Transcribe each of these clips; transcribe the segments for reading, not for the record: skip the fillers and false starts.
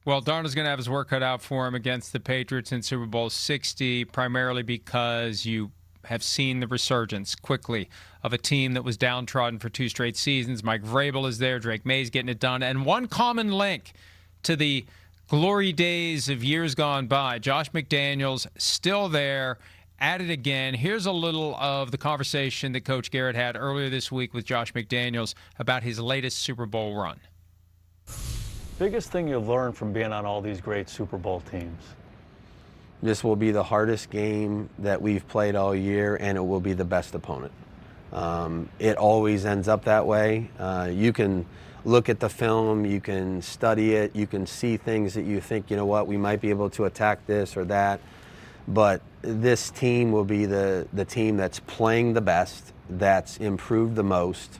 Well, Darnold's going to have his work cut out for him against the Patriots in Super Bowl 60, primarily because you have seen the resurgence quickly of a team that was downtrodden for 2 straight seasons. Mike Vrabel is there. Drake Maye is getting it done. And one common link to the glory days of years gone by, Josh McDaniels still there, at it again. Here's a little of the conversation that Coach Garrett had earlier this week with Josh McDaniels about his latest Super Bowl run. Biggest thing you've learned from being on all these great Super Bowl teams? This will be the hardest game that we've played all year, and it will be the best opponent. It always ends up that way. You can look at the film, you can study it, you can see things that you think, you know what, we might be able to attack this or that. But this team will be the team that's playing the best, that's improved the most,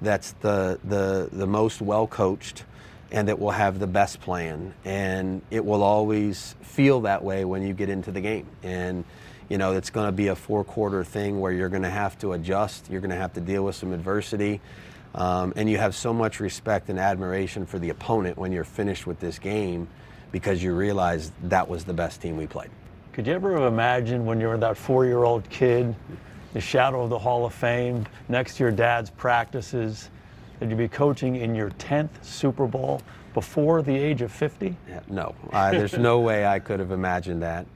that's the most well-coached, and it will have the best plan. And it will always feel that way when you get into the game. And, you know, it's going to be a 4-quarter thing where you're going to have to adjust, you're going to have to deal with some adversity. And you have so much respect and admiration for the opponent when you're finished with this game because you realize that was the best team we played. Could you ever have imagined when you were that 4-year-old kid, the shadow of the Hall of Fame, next to your dad's practices, that you'd be coaching in your 10th Super Bowl before the age of 50? Yeah, no, there's no way I could have imagined that.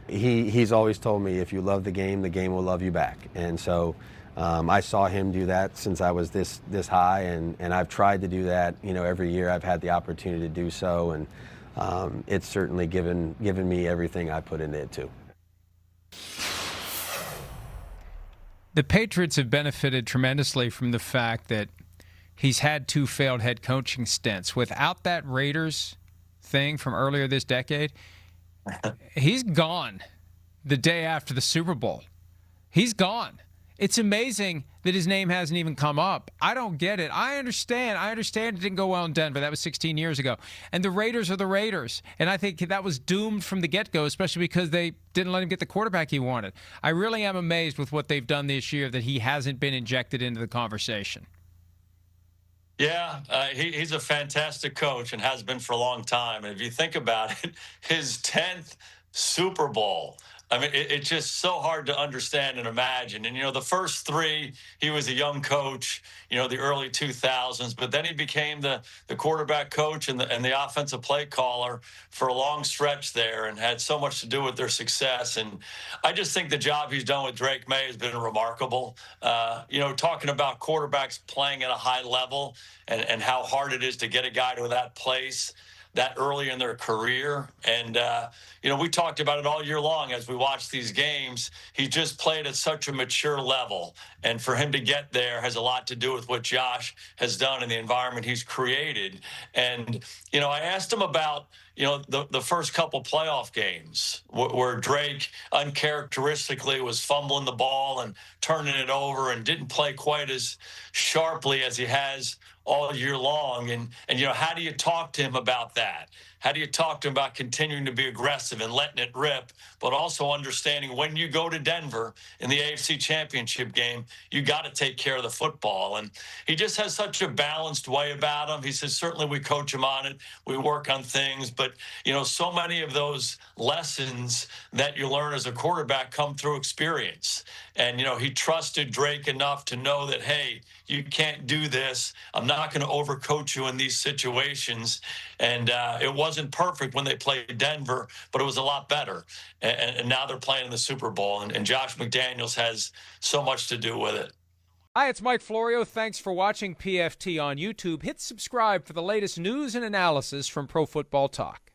He's always told me, if you love the game will love you back. And so I saw him do that since I was this high, and I've tried to do that, you know, every year I've had the opportunity to do so, and it's certainly given me everything I put into it too. The Patriots have benefited tremendously from the fact that he's had 2 failed head coaching stints. Without that Raiders thing from earlier this decade, he's gone the day after the Super Bowl. He's gone. It's amazing that his name hasn't even come up. I don't get it. I understand it didn't go well in Denver. That was 16 years ago. And the Raiders are the Raiders. And I think that was doomed from the get-go, especially because they didn't let him get the quarterback he wanted. I really am amazed with what they've done this year that he hasn't been injected into the conversation. Yeah, he's a fantastic coach and has been for a long time. And if you think about it, his 10th Super Bowl, I mean, it's just so hard to understand and imagine. And, you know, the first 3, he was a young coach, you know, the early 2000s, but then he became the quarterback coach and the offensive play caller for a long stretch there and had so much to do with their success. And I just think the job he's done with Drake Maye has been remarkable. You know, talking about quarterbacks playing at a high level and how hard it is to get a guy to that place that early in their career. And, you know, we talked about it all year long as we watched these games. He just played at such a mature level. And for him to get there has a lot to do with what Josh has done in the environment he's created. And, you know, I asked him about, you know, the first couple playoff games where Drake uncharacteristically was fumbling the ball and turning it over and didn't play quite as sharply as he has all year long. And you know, how do you talk to him about that? How do you talk to him about continuing to be aggressive and letting it rip, but also understanding when you go to Denver in the AFC Championship game, you got to take care of the football. And he just has such a balanced way about him. He says, certainly we coach him on it. We work on things. But, you know, so many of those lessons that you learn as a quarterback come through experience. And, you know, he trusted Drake enough to know that, hey, you can't do this. I'm not going to overcoach you in these situations. And it wasn't perfect when they played Denver, but it was a lot better. And now they're playing in the Super Bowl. And Josh McDaniels has so much to do with it. Hi, it's Mike Florio. Thanks for watching PFT on YouTube. Hit subscribe for the latest news and analysis from Pro Football Talk.